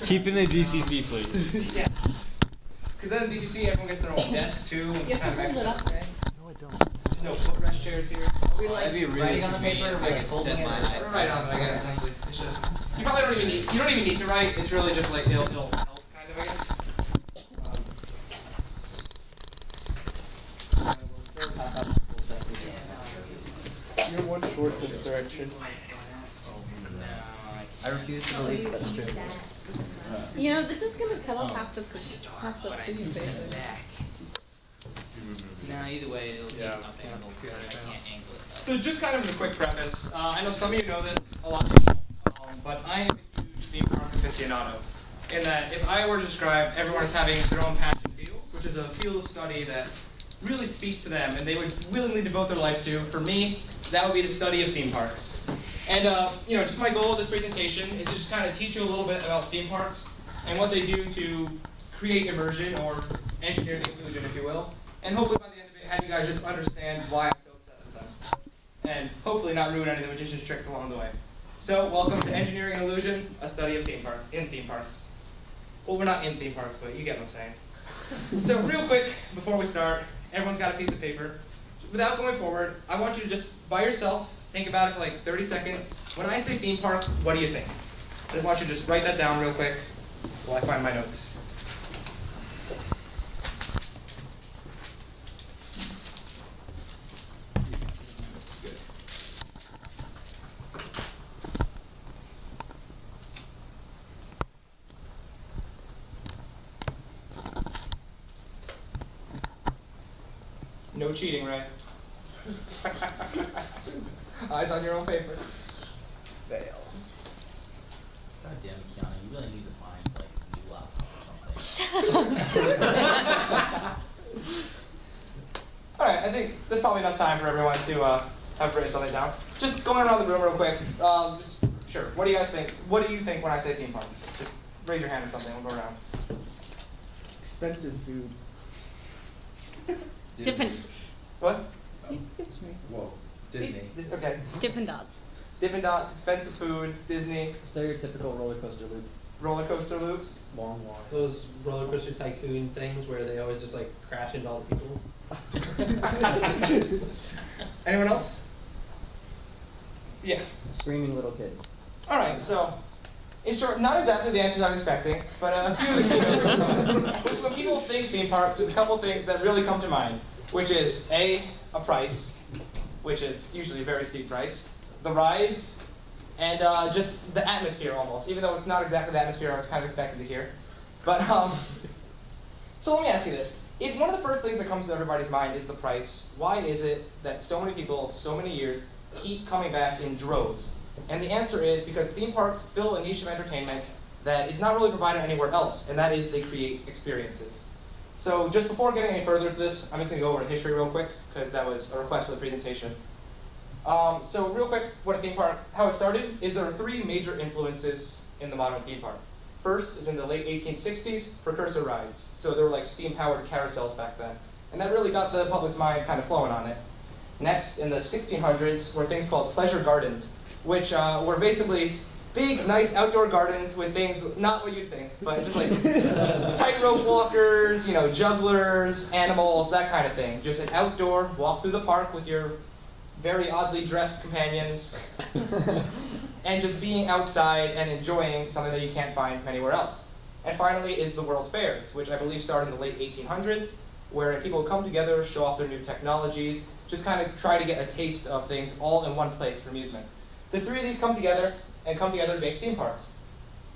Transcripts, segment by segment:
Keep in the DCC, please. Yeah. Because then in DCC, everyone gets their own desk too. And You have to hold it up, right? No, I don't. No footrest chairs here. Are we like That'd be really writing on the paper convenient or if I like could folding set it? mine Or- up. Right on it, I guess. Honestly, it's just you probably don't even need to write. It's really just like it'll help kind of, I guess. You're one short this direction. I refuse to believe that's true. You know, this is gonna cut off half the food face. No, either way, it'll be Yeah. up angled because I can't angle it. So just kind of as a quick preface, I know some of you know this, a lot of you don't, but I am a huge theme park aficionado. In that, if I were to describe everyone as having their own passion field, which is a field of study that really speaks to them and they would willingly devote their life to, for me, that would be the study of theme parks. And just my goal of this presentation is to just kind of teach you a little bit about theme parks and what they do to create immersion or engineer the illusion, if you will. And hopefully by the end of it, have you guys just understand why I'm so obsessed with them. And hopefully not ruin any of the magician's tricks along the way. So, welcome to Engineering and Illusion, a study of theme parks, in theme parks. Well, we're not in theme parks, but you get what I'm saying. So, real quick, before we start, everyone's got a piece of paper. Without going forward, I want you to just, by yourself, think about it for like 30 seconds. When I say theme park, what do you think? I just want you to just write that down real quick while I find my notes. No cheating, right? Eyes on your own paper. Fail. God damn it, Kiana, you really need to find like a new laptop or something. Alright, I think there's probably enough time for everyone to have written something down. Just going around the room real quick. Sure, what do you guys think? What do you think when I say theme parks? Just raise your hand or something, we'll go around. Expensive food. Different. What? You skipped me. Whoa. Disney. Okay. Dippin' Dots. Dippin' Dots, expensive food, Disney, Stereotypical roller coaster loop. roller coaster loops. Long lines. Those roller coaster tycoon things where they always just like crash into all the people. Anyone else? Yeah. Screaming little kids. Alright, so, in short, not exactly the answers I'm expecting, but a few of the keynotes. Which when people think theme parks, there's a couple things that really come to mind, which is a price, which is usually a very steep price, the rides, and just the atmosphere almost, even though it's not exactly the atmosphere I was kind of expecting to hear. But, so let me ask you this. If one of the first things that comes to everybody's mind is the price, why is it that so many people, so many years, keep coming back in droves? And the answer is because theme parks fill a niche of entertainment that is not really provided anywhere else, and that is they create experiences. So just before getting any further to this, I'm just going to go over history real quick, because that was a request for the presentation. So real quick, what a theme park, how it started, is there are three major influences in the modern theme park. First is in the late 1860s, precursor rides. So there were like steam-powered carousels back then. And that really got the public's mind kind of flowing on it. Next, in the 1600s, were things called pleasure gardens, which were basically big, nice outdoor gardens with things, not what you'd think, but just like tightrope walkers, jugglers, animals, that kind of thing. Just an outdoor walk through the park with your very oddly dressed companions, and just being outside and enjoying something that you can't find anywhere else. And finally is the World Fairs, which I believe started in the late 1800s, where people come together, show off their new technologies, just kind of try to get a taste of things all in one place for amusement. The three of these come together to make theme parks.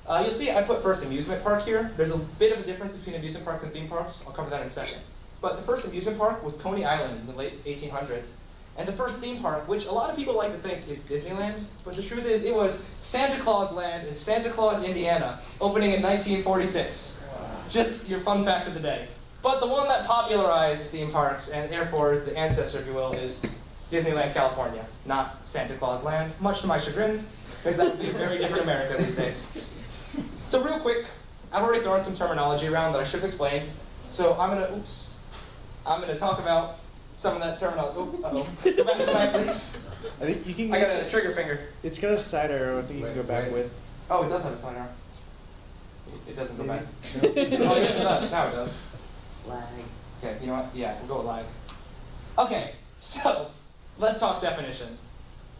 You'll see I put first amusement park here. There's a bit of a difference between amusement parks and theme parks. I'll cover that in a second. But the first amusement park was Coney Island in the late 1800s. And the first theme park, which a lot of people like to think is Disneyland, but the truth is it was Santa Claus Land in Santa Claus, Indiana, opening in 1946. Wow. Just your fun fact of the day. But the one that popularized theme parks, and therefore is the ancestor, if you will, is Disneyland, California, not Santa Claus Land, much to my chagrin, because that would be a very different America these days. So real quick, I've already thrown some terminology around that I should explain. So I'm gonna talk about some of that terminology. Uh-oh. Go back to the mic, please. I think you can. I got a trigger finger. It's got a side arrow. I think you can go back with. Oh, it does have a side arrow. it doesn't go back. Maybe. Oh, yes, it does. Now it does. Lag. Okay, you know what? Yeah, we'll go with lag. Okay, so let's talk definitions.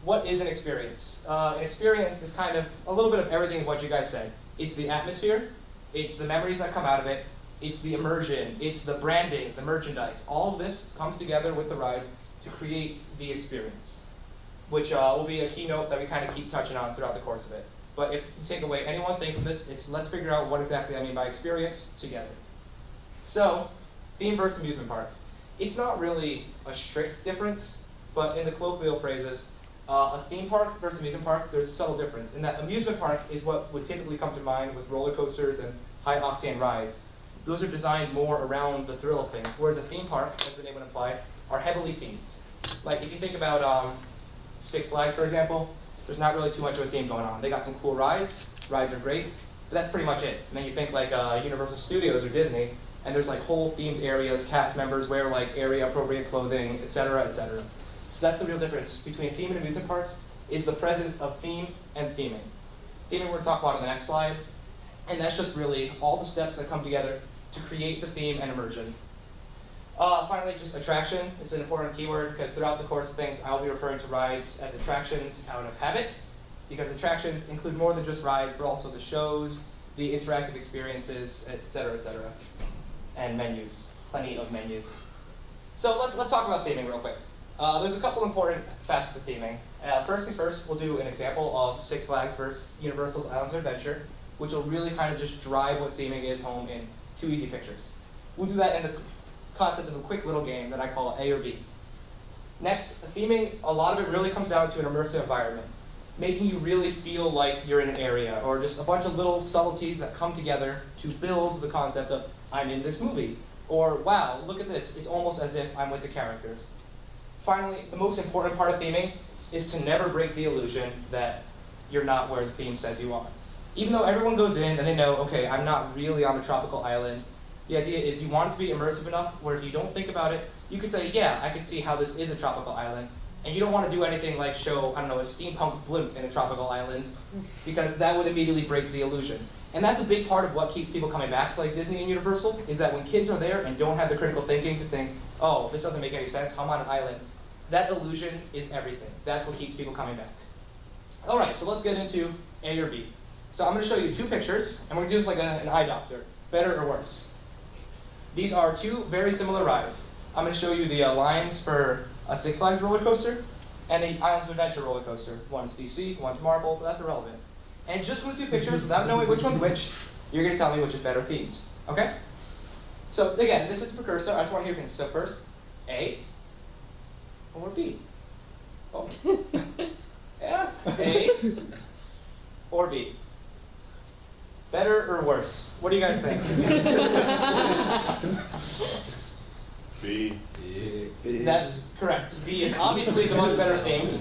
What is an experience? An experience is kind of a little bit of everything of what you guys said. It's the atmosphere, it's the memories that come out of it, it's the immersion, it's the branding, the merchandise. All of this comes together with the rides to create the experience, which will be a keynote that we kind of keep touching on throughout the course of it. But if you take away any one thing from this, it's let's figure out what exactly I mean by experience together. So, theme versus amusement parks. It's not really a strict difference, but in the colloquial phrases, a theme park versus amusement park, there's a subtle difference in that amusement park is what would typically come to mind with roller coasters and high-octane rides. Those are designed more around the thrill of things, whereas a theme park, as the name would imply, are heavily themed. Like if you think about Six Flags, for example, there's not really too much of a theme going on. They got some cool rides are great, but that's pretty much it. And then you think like Universal Studios or Disney, and there's like whole themed areas, cast members wear like area-appropriate clothing, etc., etc. So that's the real difference between theme and amusement parks, is the presence of theme and theming. Theming we're going to talk about on the next slide, and that's just really all the steps that come together to create the theme and immersion. Finally, just attraction is an important keyword because throughout the course of things, I'll be referring to rides as attractions out of habit, because attractions include more than just rides, but also the shows, the interactive experiences, etc., and menus, plenty of menus. So let's talk about theming real quick. There's a couple important facets of theming. First things first, we'll do an example of Six Flags versus Universal's Islands of Adventure, which will really kind of just drive what theming is home in 2 easy pictures. We'll do that in the concept of a quick little game that I call A or B. Next, theming, a lot of it really comes down to an immersive environment, making you really feel like you're in an area, or just a bunch of little subtleties that come together to build the concept of, I'm in this movie, or wow, look at this, it's almost as if I'm with the characters. Finally, the most important part of theming is to never break the illusion that you're not where the theme says you are. Even though everyone goes in and they know, okay, I'm not really on a tropical island, the idea is you want it to be immersive enough where if you don't think about it, you could say, yeah, I can see how this is a tropical island. And you don't want to do anything like show, I don't know, a steampunk blimp in a tropical island, because that would immediately break the illusion. And that's a big part of what keeps people coming back to like Disney and Universal, is that when kids are there and don't have the critical thinking to think, oh, this doesn't make any sense, I'm on an island, that illusion is everything. That's what keeps people coming back. All right, so let's get into A or B. So I'm going to show you 2 pictures, and we're going to do this like an eye doctor, better or worse. These are 2 very similar rides. I'm going to show you the lines for a Six Flags roller coaster and a Islands of Adventure roller coaster. One's DC, one's Marvel, but that's irrelevant. And just from the 2 pictures, without knowing which one's which, you're going to tell me which is better themed. Okay? So again, this is a precursor. I just want to hear from you. So first, A or B? Oh. Yeah, A or B? Better or worse? What do you guys think? B. That's correct. B is obviously the much better themed.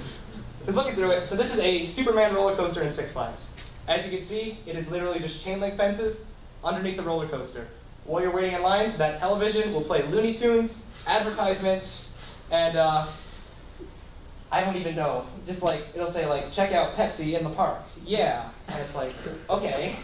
Because looking through it, so this is a Superman roller coaster in Six Flags. As you can see, it is literally just chain link fences underneath the roller coaster. While you're waiting in line, that television will play Looney Tunes, advertisements, and I don't even know. Just like, it'll say like, check out Pepsi in the park. Yeah. And it's like, okay.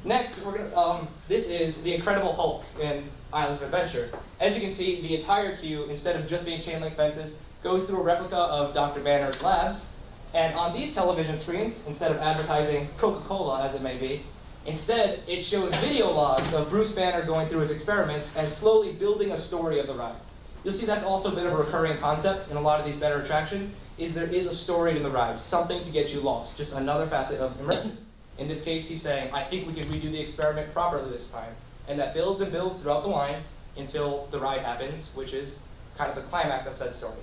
Next, we're gonna, this is the Incredible Hulk in Islands of Adventure. As you can see, the entire queue, instead of just being chain link fences, goes through a replica of Dr. Banner's labs. And on these television screens, instead of advertising Coca-Cola as it may be, instead it shows video logs of Bruce Banner going through his experiments and slowly building a story of the ride. You'll see that's also a bit of a recurring concept in a lot of these better attractions, is there is a story to the ride, something to get you lost, just another facet of immersion. In this case, he's saying, I think we can redo the experiment properly this time. And that builds and builds throughout the line until the ride happens, which is kind of the climax of said story.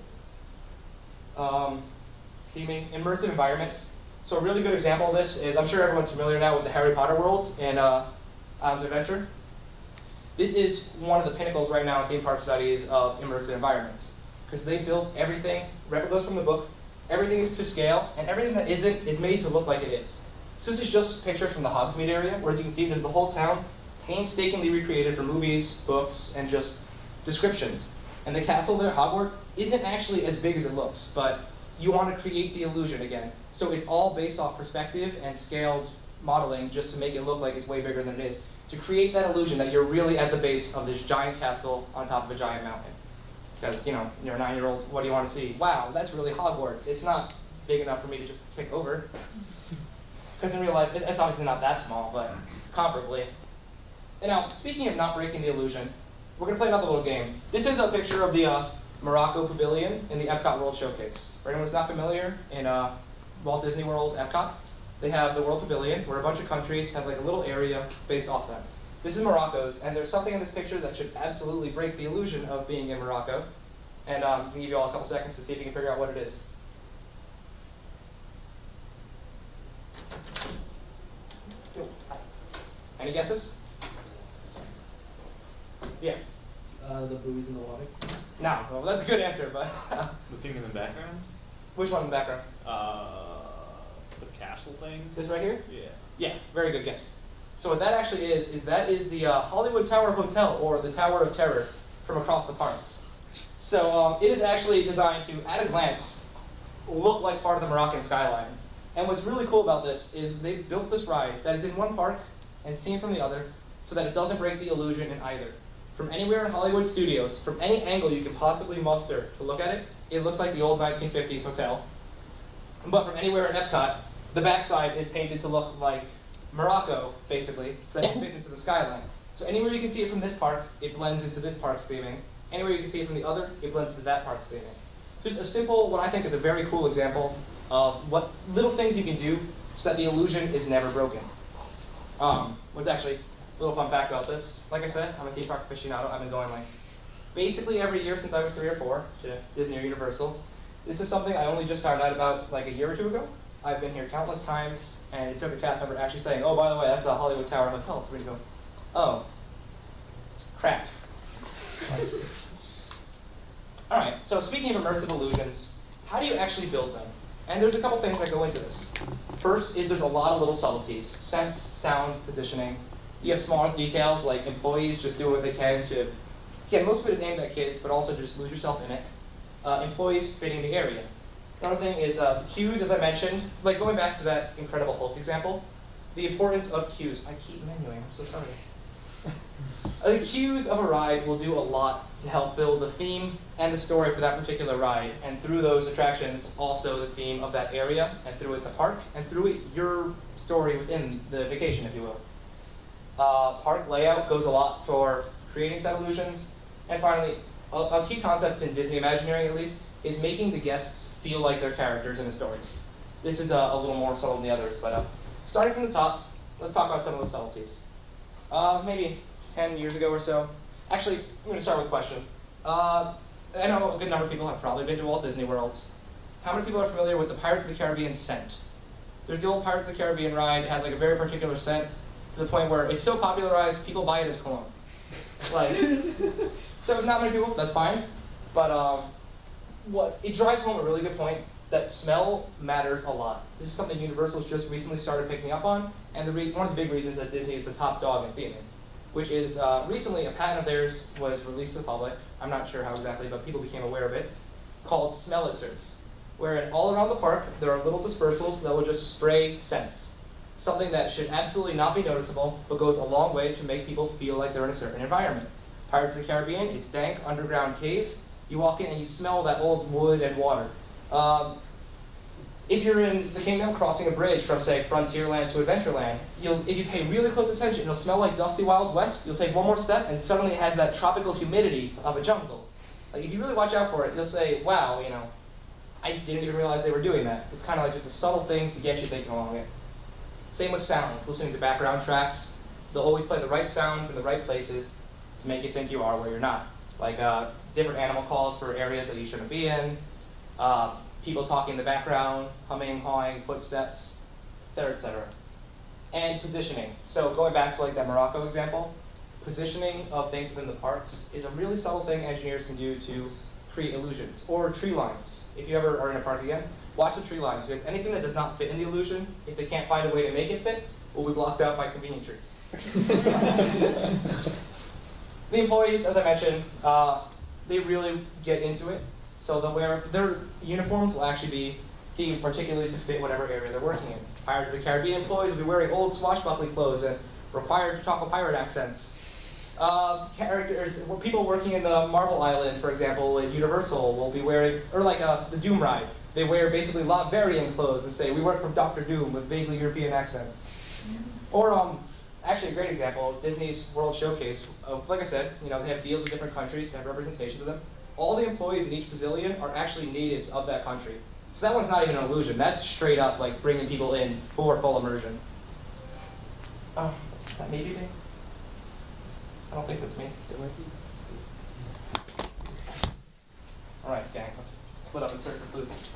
Theming, immersive environments. So a really good example of this is, I'm sure everyone's familiar now with the Harry Potter world in Islands of Adventure. This is one of the pinnacles right now in theme park studies of immersive environments. Because they built everything, replicas from the book, everything is to scale, and everything that isn't is made to look like it is. So this is just pictures from the Hogsmeade area, where as you can see, there's the whole town painstakingly recreated for movies, books, and just descriptions. And the castle there, Hogwarts, isn't actually as big as it looks, but you want to create the illusion again. So it's all based off perspective and scaled modeling just to make it look like it's way bigger than it is, to create that illusion that you're really at the base of this giant castle on top of a giant mountain. Because, you know, you're a 9-year-old, what do you want to see? Wow, that's really Hogwarts. It's not big enough for me to just kick over. Because in real life, it's obviously not that small, but comparably. And now, speaking of not breaking the illusion, we're going to play another little game. This is a picture of the Morocco Pavilion in the Epcot World Showcase. For anyone who's not familiar, in Walt Disney World, Epcot, they have the World Pavilion, where a bunch of countries have like a little area based off them. This is Morocco's, and there's something in this picture that should absolutely break the illusion of being in Morocco. And I can give you all a couple seconds to see if you can figure out what it is. Any guesses? Yeah. The buoys in the water. No, well, that's a good answer, but The thing in the background? which one in the background? The castle thing? This right here? Yeah. Yeah, very good guess. So what that actually is that is the Hollywood Tower Hotel, or the Tower of Terror, from across the parks. So it is actually designed to, at a glance, look like part of the Moroccan skyline. And what's really cool about this is they built this ride that is in one park and seen from the other, so that it doesn't break the illusion in either. From anywhere in Hollywood studios, from any angle you can possibly muster to look at it, it looks like the old 1950s hotel. But from anywhere in Epcot, the backside is painted to look like Morocco, basically, so that it fits into the skyline. So anywhere you can see it from this park, it blends into this park's theming. Anywhere you can see it from the other, it blends into that park's theming. Just a simple, what I think is a very cool example of what little things you can do so that the illusion is never broken. What's actually a little fun fact about this, like I said, I'm a theme park aficionado. I've been going like basically every year since I was 3 or 4 to Disney or Universal. This is something I only just found out about like a year or 2 ago. I've been here countless times, and it took a cast member actually saying, oh, by the way, that's the Hollywood Tower Hotel, for me to go, oh, crap. All right, so speaking of immersive illusions, how do you actually build them? And there's a couple things that go into this. First is there's a lot of little subtleties: sense, sounds, positioning. You have smaller details like employees just doing what they can to, again, most of it is aimed at kids, but also just lose yourself in it. Employees fitting the area. Another thing is the cues, as I mentioned, like going back to that Incredible Hulk example, the importance of cues. I keep menuing, I'm so sorry. The cues of a ride will do a lot to help build the theme and the story for that particular ride, and through those attractions, also the theme of that area, and through it the park, and through it your story within the vacation, if you will. Park layout goes a lot for creating set illusions, and finally, a key concept in Disney Imagineering at least, is making the guests feel like they're characters in the story. This is a little more subtle than the others, but starting from the top, let's talk about some of the subtleties. Maybe 10 years ago or so. Actually, I'm going to start with a question. I know a good number of people have probably been to Walt Disney World. How many people are familiar with the Pirates of the Caribbean scent? There's the old Pirates of the Caribbean ride. It has like a very particular scent to the point where it's so popularized, people buy it as cologne. Like, so if not many people, that's fine. But it drives home a really good point that smell matters a lot. This is something Universal's just recently started picking up on, and one of the big reasons that Disney is the top dog in theming, which is recently a patent of theirs was released to the public. I'm not sure how exactly, but people became aware of it, called Smellitzers, where all around the park there are little dispersals that will just spray scents. Something that should absolutely not be noticeable, but goes a long way to make people feel like they're in a certain environment. Pirates of the Caribbean, it's dank underground caves. You walk in and you smell that old wood and water. If you're in the kingdom crossing a bridge from, say, Frontierland to Adventureland, if you pay really close attention, it'll smell like dusty Wild West. You'll take one more step and suddenly it has that tropical humidity of a jungle. Like, if you really watch out for it, you'll say, wow, you know, I didn't even realize they were doing that. It's kind of like just a subtle thing to get you thinking along it. Same with sounds, listening to background tracks. They'll always play the right sounds in the right places to make you think you are where you're not. Like different animal calls for areas that you shouldn't be in, people talking in the background, humming, hawing, footsteps, etc., etc. And positioning. So going back to like that Morocco example, positioning of things within the parks is a really subtle thing engineers can do to create illusions. Or tree lines. If you ever are in a park again, watch the tree lines, because anything that does not fit in the illusion, if they can't find a way to make it fit, will be blocked out by convenient trees. The employees, as I mentioned, they really get into it. So they'll wear, their uniforms will actually be themed particularly to fit whatever area they're working in. Pirates of the Caribbean employees will be wearing old swashbuckling clothes and required to talk with pirate accents. People working in the Marvel Island, for example, at Universal, will be wearing, or like the Doom ride. They wear basically Latverian clothes and say, "We work from Dr. Doom," with vaguely European accents. Or actually a great example, Disney's World Showcase. Like I said, they have deals with different countries to have representations of them. All the employees in each pavilion are actually natives of that country. So that one's not even an illusion. That's straight up like bringing people in for full immersion. Is that me beeping? I don't think that's me. All right, gang, let's split up and search for clues.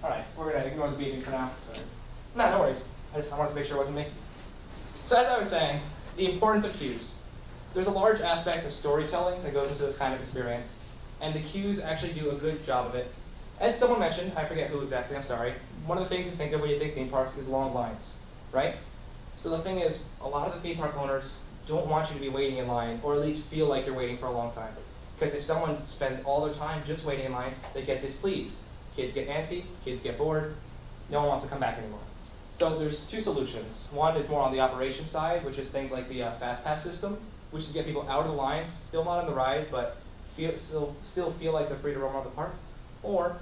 All right, we're gonna ignore the beeping for now. Sorry. No worries. I wanted to make sure it wasn't me. So as I was saying, the importance of cues. There's a large aspect of storytelling that goes into this kind of experience, and the cues actually do a good job of it. As someone mentioned, I forget who exactly, I'm sorry, one of the things you think of when you think theme parks is long lines, right? So the thing is, a lot of the theme park owners don't want you to be waiting in line, or at least feel like you're waiting for a long time. Because if someone spends all their time just waiting in lines, they get displeased. Kids get antsy, kids get bored, no one wants to come back anymore. So there's two solutions. One is more on the operation side, which is things like the Fast Pass system, which is to get people out of the lines, still not on the rides, but still feel like they're free to roam around the parks. Or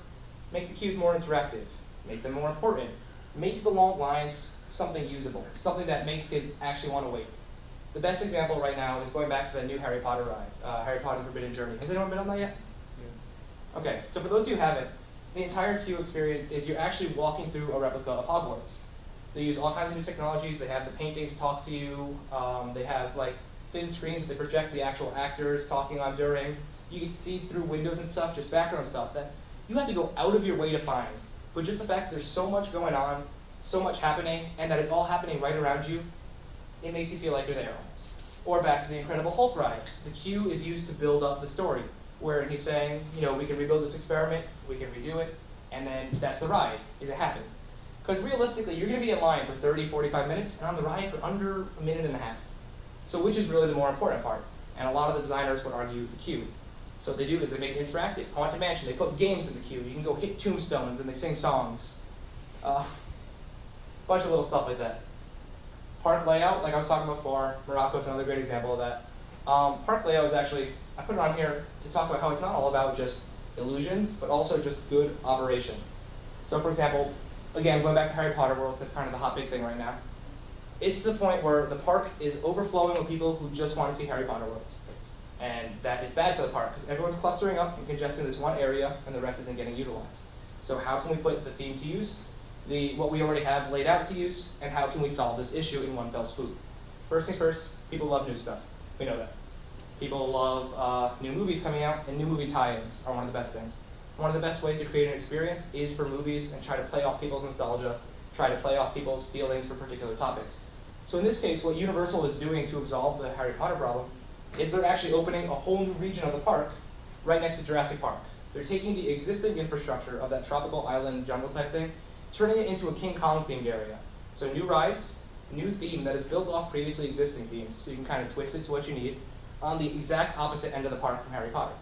make the queues more interactive, make them more important, make the long lines something usable, something that makes kids actually want to wait. The best example right now is going back to the new Harry Potter ride, Harry Potter and the Forbidden Journey. Has anyone been on that yet? Yeah. Okay, so for those of you who haven't, the entire queue experience is you're actually walking through a replica of Hogwarts. They use all kinds of new technologies. They have the paintings talk to you. They have like thin screens that they project the actual actors talking on during. You can see through windows and stuff, just background stuff that you have to go out of your way to find. But just the fact that there's so much going on, so much happening, and that it's all happening right around you, it makes you feel like you're there. Or back to the Incredible Hulk ride. The queue is used to build up the story, where he's saying, we can rebuild this experiment, we can redo it, and then that's the ride, as it happens. Because realistically, you're going to be in line for 30, 45 minutes, and on the ride for under a minute and a half. So which is really the more important part? And a lot of the designers would argue the queue. So what they do is they make it interactive. Haunted Mansion, they put games in the queue. You can go hit tombstones, and they sing songs. Bunch of little stuff like that. Park layout, like I was talking before, Morocco's another great example of that. Park layout is actually, I put it on here to talk about how it's not all about just illusions, but also just good operations. So for example, again, going back to Harry Potter World, that's kind of the hot big thing right now. It's the point where the park is overflowing with people who just want to see Harry Potter World. And that is bad for the park, because everyone's clustering up and congesting this one area, and the rest isn't getting utilized. So how can we put the theme to use, what we already have laid out to use, and how can we solve this issue in one fell swoop? First things first, people love new stuff. We know that. People love new movies coming out, and new movie tie-ins are one of the best things. One of the best ways to create an experience is for movies and try to play off people's nostalgia, try to play off people's feelings for particular topics. So in this case, what Universal is doing to absolve the Harry Potter problem is they're actually opening a whole new region of the park right next to Jurassic Park. They're taking the existing infrastructure of that tropical island jungle type thing, turning it into a King Kong themed area. So new rides, new theme that is built off previously existing themes, so you can kind of twist it to what you need on the exact opposite end of the park from Harry Potter.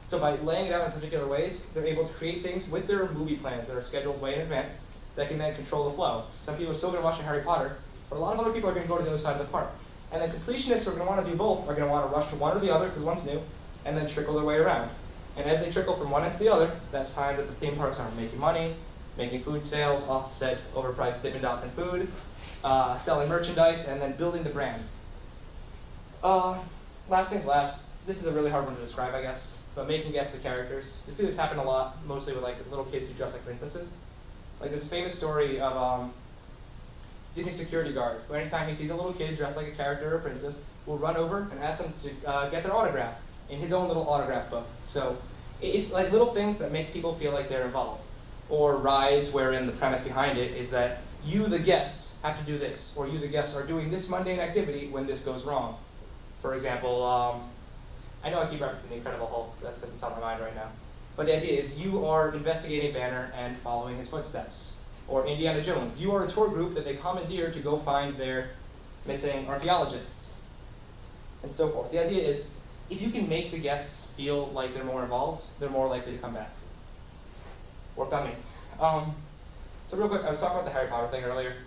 So by laying it out in particular ways, they're able to create things with their movie plans that are scheduled way in advance that can then control the flow. Some people are still going to watch a Harry Potter, but a lot of other people are going to go to the other side of the park. And then completionists who are going to want to do both are going to want to rush to one or the other because one's new, and then trickle their way around. And as they trickle from one end to the other, that's time that the theme parks are making money, making food sales, offset overpriced Dippin' Dots and food, selling merchandise, and then building the brand. Last things last, this is a really hard one to describe, I guess, but making guess the characters. You see this happen a lot, mostly with like little kids who dress like princesses. Like there's a famous story of Disney security guard, who anytime he sees a little kid dressed like a character or a princess, will run over and ask them to get their autograph in his own little autograph book. So it's like little things that make people feel like they're involved. Or rides wherein the premise behind it is that you, the guests, have to do this, or you, the guests, are doing this mundane activity when this goes wrong. For example, I know I keep referencing the Incredible Hulk, that's because it's on my mind right now. But the idea is you are investigating Banner and following his footsteps. Or Indiana Jones, you are a tour group that they commandeer to go find their missing archaeologists, and so forth. The idea is, if you can make the guests feel like they're more involved, they're more likely to come back. Or coming. So real quick, I was talking about the Harry Potter thing earlier.